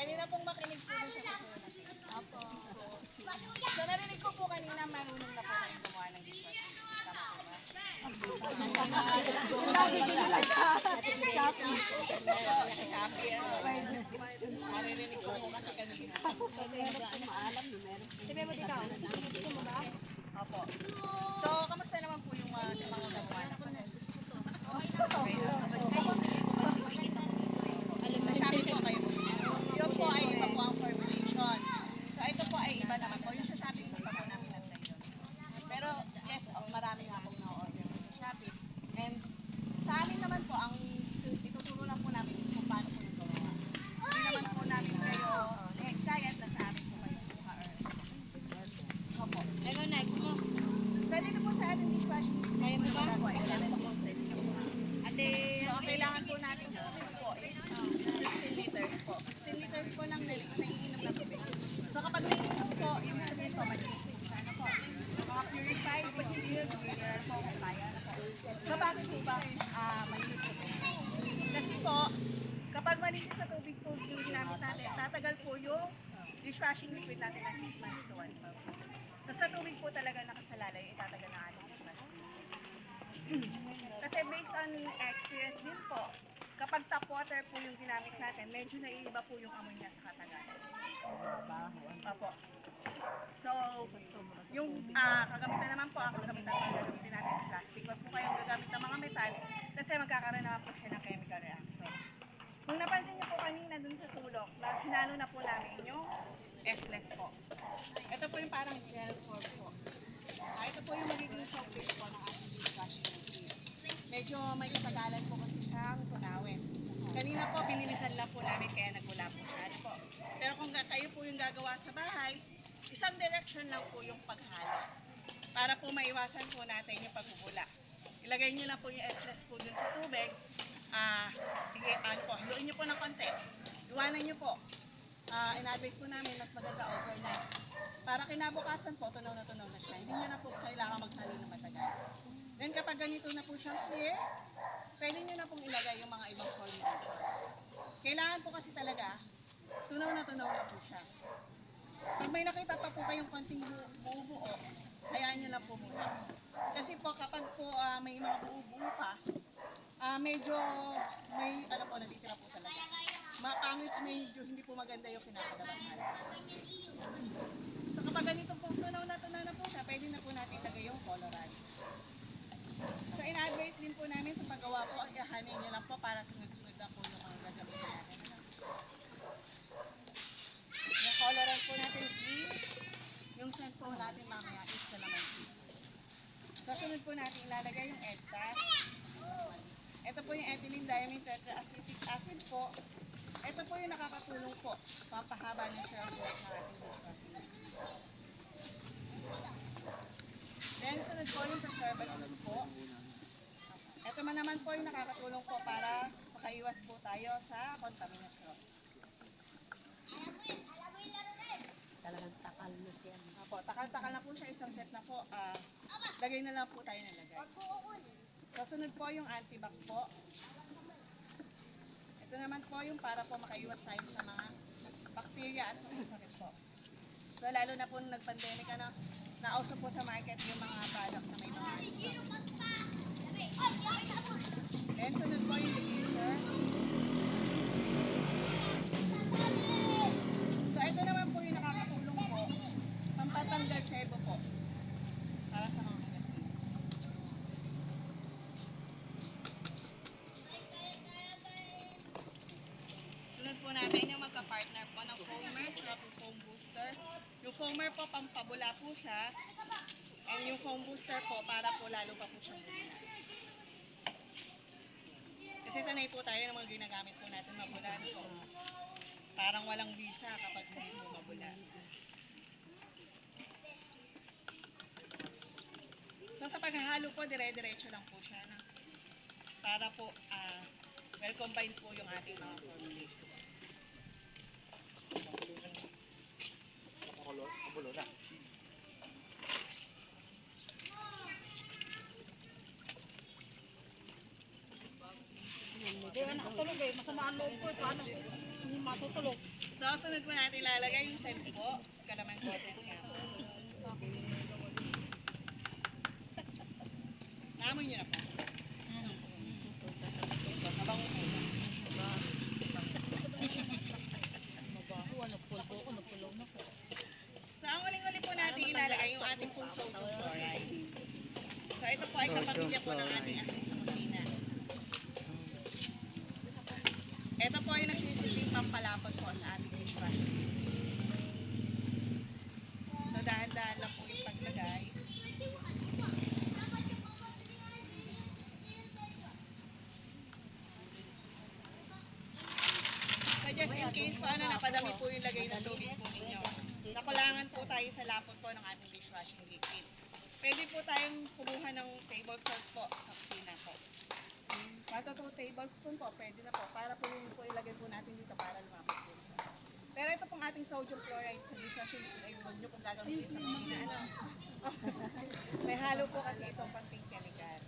Pwede na pong makinig po dun sa susunod. Opo. So narinig ko po kanina marunong na po kayong gumawa ng dishwashing. Tama po ba? Happy maririnig ko po kasi kanina. Sabi mo dito. Opo. So, kamusta naman po yung sa mga gumawa na po? Sabi po kayo. Yun po ay iba po ang formulation. So, ito po ay iba naman po. Yung sa Shopee, hindi pa po namin nantay yun. Pero, yes, marami nga pong na-order sa Shopee. And, sa amin naman po, ang ituturo lang po namin is kung paano po nagawa. Hindi naman po namin kayo giant na sa amin po kayo kuha or opo. Ego next mo. So, dito po sa ating dishwashing Kaya mo ba? nagagawa is 7 liters na po. Ate, So, ang kailangan po natin tubig po is 15 liters po. 15 liters po lang naiinom na tubig. So, kapag naiinom po, ibig sabihin po, malinis po siya na po. Mga purified, distilled, clear po, kaya na po. So, bakit po ba malinis na tubig? Kasi po, kapag malinis na tubig po yung ginamit natin, tatagal po yung dishwashing liquid natin ng 6 months to 1 month. Tapos sa tubig po talaga nakasalalay, itatagal na ating dishwashing liquid. Kasi based on experience din po, kapag tap water po yung ginamit natin, medyo naiiba po yung amoy niya sa katagalan. Opo. So, yung kagamitan naman po, ang kagamitan po ang gagamitin natin is plastic. Huwag po kayong gagamit ng mga metal kasi magkakaroon naman po siya ng chemical reaction. Kung napansin niyo po kanina dun sa sulok, sinalo na po namin yung S-less po. Ito po yung parang gel form po. Ito po yung magiging soft base po ng ating dishwashing liquid. Medyo may katagalan po kasi siyang tunawin. Kanina po, binilisan lang po namin kaya nagmula po siya. Ano po. Pero kung kayo po yung gagawa sa bahay, isang direction lang po yung paghalo. Para po maiwasan po natin yung pagbubula. Ilagay nyo lang po yung S-less po dun sa tubig. Haluin nyo po ng konti. Iwanan nyo po. In-advise po namin mas maganda overnight. Para kinabukasan po, tunaw na siya. Hindi nyo na po kailangan maghalo ng matagal. Then kapag ganito na po siyang clear, pwede nyo na pong ilagay yung mga ibang formulation. Kailangan po kasi talaga, tunaw na po siya. Pag may nakita pa po kayong konting buo-buo, hayaan nyo lang po muna. Kasi po kapag po may mga buo-buo pa, medyo may, alam po, natitira po talaga. Mapangit, medyo hindi po maganda yung kinakalabasan. So kapag ganito po, tunaw na po siya, pwede na po natin ilagay yung colorant. So in-advise din po namin sa paggawa po, ihahanin nyo lang po para sunod-sunod na po yung mga gagamitin natin. Yung colorant po natin green, yung scent po natin mamaya is calamansi. So sunod po natin ilalagay yung EDTA. Ito po yung ethylene diamine tetraacetic acid po. Ito po yung nakakatulong po. Papahaba na siya ang buhat ng ating dishwashing. Then sunod po yung preservatives po. Ito man naman po yung nakakatulong po para makaiwas po tayo sa kontaminasyon. talagang takal na siya. Apo, takal-takal na po siya, isang set na po. Lagay na lang po tayo ng lagay. So sunod po yung antibac po. Ito naman po yung para po makaiwas tayo sa mga bacteria at sakit-sakit po. So lalo na po nung nag-pandemic, nauso po sa market yung mga products na may mga antibac. Then sunod po yung diffuser. So ito naman po yung nakakatulong po, pampatanggal sebo po para sa mga magasin. Sunod po natin yung magka-partner po ng foamer at foam booster. Yung foamer po, pampabula po siya. And yung foam booster po, para po lalo pa po siyang bumula. Kasi sanay po tayo ng mga ginagamit po natin mabula. So, parang walang visa kapag hindi po mabula. So sa paghahalo po, dire-diretso lang po siya. Para po well combined po yung ating mga formulation. Sa bulo na. Hindi, anak tulog eh. Masama ang loob ko eh. Paano hindi matutulog? So, sunod po natin ilalagay yung scent po. Kalamansi scent nga po. Naamoy niyo na po. Mabango po. So, ang uling-uli po natin ilalagay yung ating pong sodium chloride. So, ito po ay kapamilya po ng ating asin sa kusina. Ito po ay nagsisilbing pampalapot po sa ating dishwasher. So, dahan-dahan lang po yung paglagay. So, just in case po napadami po yung lagay ng tubig po ninyo. Nakulangan po tayo sa lapot po ng ating dishwashing liquid. Pwede po tayong kumuha ng table salt po sa kusina po. 1 to 2 tablespoon po, pwede na po. Para po yung po ilagay po natin dito para lumapot po. Pero ito pong ating sodium chloride sa dishwashing liquid ay huwag nyo pong gagamitin sa kusina. May halo po kasi itong panting chemical.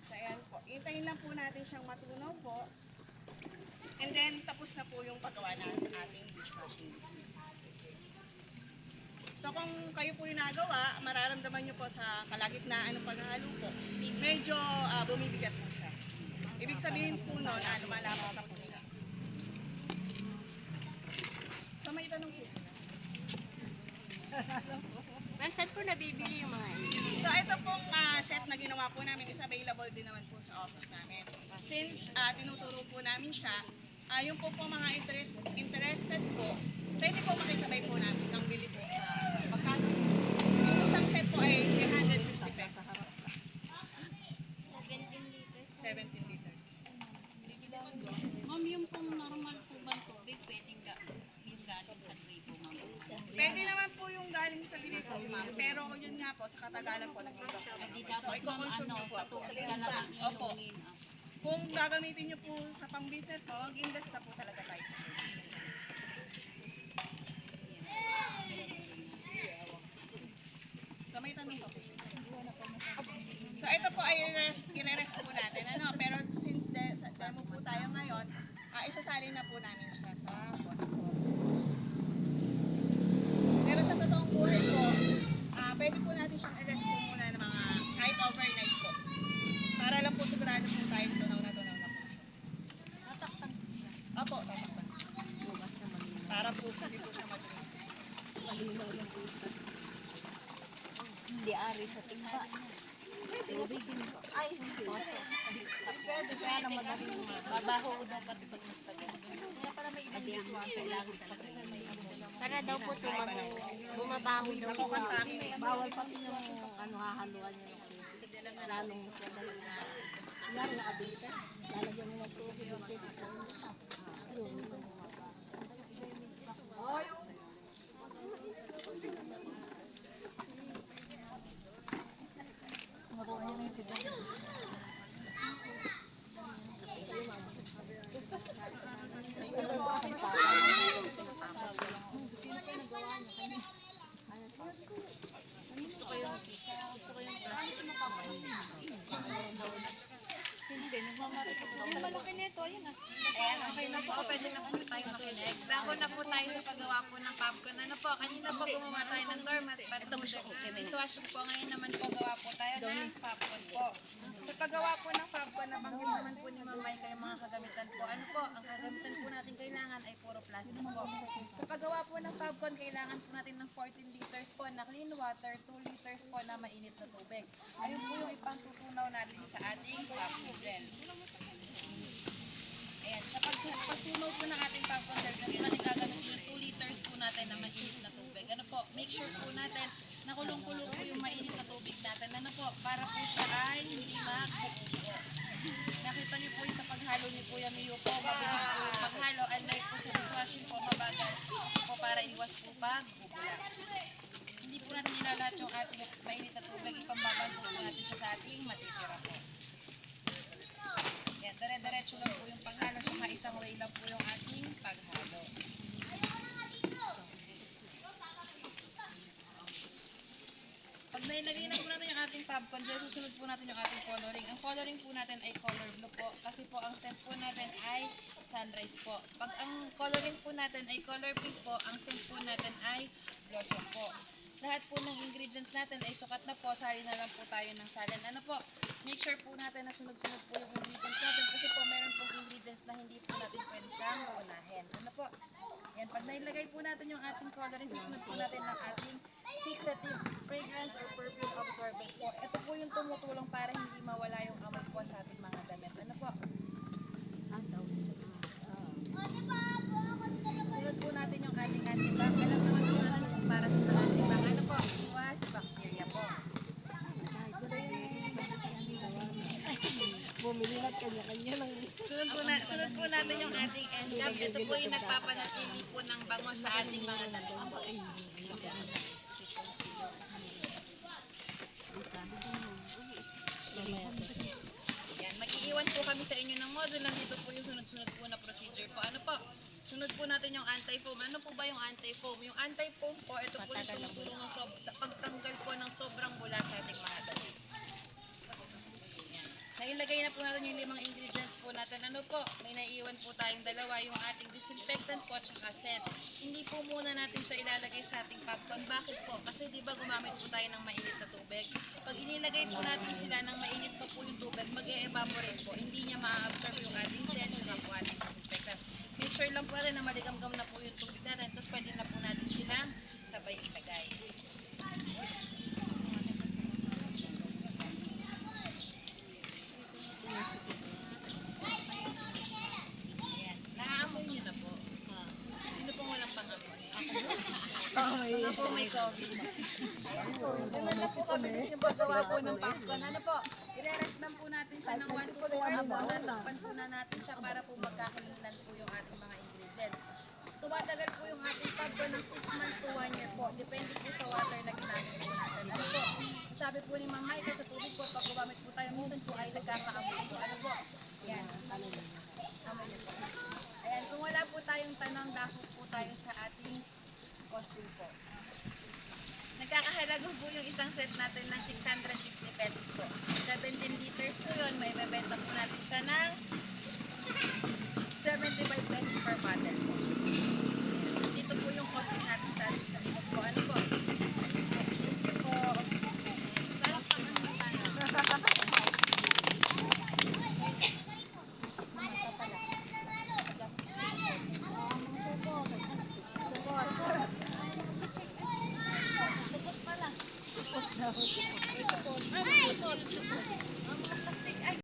So ayan po. Hintayin lang po natin siyang matunaw po. And then, tapos na po yung paggawa ng ating dishwashing liquid. So kung kayo po yung nagawa, mararamdaman nyo po sa kalagitnaan ng paghahalo po, medyo bumibigat po siya. Ibig sabihin po nun, lumalapot na po siya. So may tanong po sila. Ma'am, saan po nabibili yung mga ito? So ito pong set na ginawa po namin is available din naman po sa office namin. Since tinuturo po namin siya, yung po mga interested po, pwede po makisabay po namin ng bili po sa magkano. Yung isang set po ay 350 pesos. 17 liters. 17 liters. Ma'am, yung pong normal po bang tubig, pwedeng yung galing sa gripo, ma'am? Pwede naman po yung galing sa gripo, ma'am. Pero yun nga po, sa katagalan po, nag-iba po. Hindi So, dapat, ma'am, i-consume nyo po. sa tubig ka lang ang Opo. inumin. Kung gagamitin nyo po sa pang-business mo, mag-invest na po talaga tayo sa tubig. So may tanong pa po. So ito po ay i-rest po natin. Pero since sa demo po tayo ngayon, isasalin na po namin siya sa bote po. Pero sa totoong buhay po, pwede po natin siyang i-rest po muna ng mga kahit overnight po. Para lang po sigurado po tayo tunaw na po siya. Tatakpan po siya. Opo, tatakpan. Bukas naman. Para po hindi po siya madumi. Malinaw lang po siya. Hindi ari sa timba. Tubig din po. Ay, hindi. Pwede kaya na madaling babaho daw pati pag nagtagal. Kaya para may ibang giswa, kailangan talaga. Para daw po bumabaho daw. Ako kantakin eh. Bawal pati yung hahaluan niya. Lalong mas madali na. Yan, nakabili ka. Lalagyan mo ng tubig. Malaki nito, ayun ah. Ayan, okay na po. Pwede na po tayo makinig. Bago na po tayo sa paggawa po ng popcorn. Ano po, kanina po gumawa tayo ng doormat. Dishwash po. Ngayon naman po gawa po tayo ng popcorn po. Sa paggawa po ng popcorn, nabanggit naman po ni Mamay kayo mga kagamitan po. Ano po, ang kagamitan po natin kailangan ay puro plastic po. Sa paggawa po ng popcorn, kailangan po natin ng 14 liters po na clean water, 2 liters po na mainit na tubig. Ayun po yung ipangtutunaw natin sa ating popcorn gel. Ayan, sa pagtunaw po ng ating popcorn gel, ganito natin gagawin yung 2 liters po natin na mainit na tubig. Ano po, make sure po natin na kulong-kulo po yung mainit na tubig natin. Ano po, para po siya ay hindi magbubuo. Nakita niyo po yung sa paghalo ni Kuya Miyo po, mabilis po yung paghalo. Unlike po sa dishwashing po, mabagal po para iwas po pagbubula. Hindi po natin ilalat yung ating mainit na tubig, ipambabanto po natin siya sa ating matitira po. Yan, dire-diretso lang po yung paghalo, saka isang way lang po yung ating paghalo. Pag nailagay na po natin yung ating congeal, susunod po natin yung ating coloring. Ang coloring po natin ay color blue po. Kasi po ang scent po natin ay sunrise po. Pag ang coloring po natin ay color pink po, ang scent po natin ay blossom po. Lahat po ng ingredients natin ay sukat na po. Sali na lang po tayo ng salin. Ano po? Make sure po natin na sunod-sunod po yung ingredients natin. Kasi po meron pong ingredients na hindi po natin pwede siyang unahin. Ano po? Yan, pag nailagay po natin yung ating coloring, susunod po natin ng ating fixative fragrance or perfume absorbent po. Ito po yung tumutulong para hindi mawala yung amoy po sa ating mga damit. Ano po? Sunod po natin yung ating antibac. Alam naman po natin kung para sa antibac. Ano po? Iwas bacteria po. Bumili na kanya-kanya ng... Sunod po natin yung ating end cap. Ito po yung nagpapanatili po ng bango sa ating mga damit. Yan, mag-iiwan po kami sa inyo ng module. Nandito po yung sunod-sunod po na procedure po. Ano po? Sunod po natin yung anti-foam. Ano po ba yung anti-foam? Yung anti-foam po, ito po yung tumutulong ng pagtanggal po ng sobrang bula sa ating mga damit. Nailagay na po natin yung 5 ingredients po natin. Ano po? May naiiwan po tayong dalawa, yung ating disinfectant po at saka scent. Hindi po muna natin siya ilalagay sa ating popcorn. Bakit po? Kasi di ba gumamit po tayo ng mainit na tubig. Pag inilagay po natin sila ng mainit pa po yung tubig, mag-e-evaporate po. Hindi niya ma-absorb yung ating scent saka po ating disinfectant. Make sure lang po natin na maligamgam na po yung tubig natin. Tapos pwede na po natin silang sabay ilagay. Ayan. Naaamoy niyo na po. Sino pong walang pangamoy? Ako po may COVID. Ayan po. Ganun na po kabilis yung paggawa po ng popcorn. Ano po? I-rest lang po natin siya ng 1 to 2 hours po. Natakpan po na natin siya para po magkakalilan po yung ating mga ingredients. Tumatagal po yung ating popcorn ng 6 months to 1 year po. Depende po sa water na ginamit po natin. Ano po? Sabi po ni Ma'am Maika sa tubig po, pag gumamit po tayo, minsan po ay nagkakaamoy po. Ano po? Yan. Amoy niyo po. Ayan, kung wala po tayong tanong, dako po tayo sa ating costume po. Nagkakahalaga po yung isang set natin ng 650 pesos po. 17 liters po yun, may bebenta po natin siya ng 75 pesos per bottle po.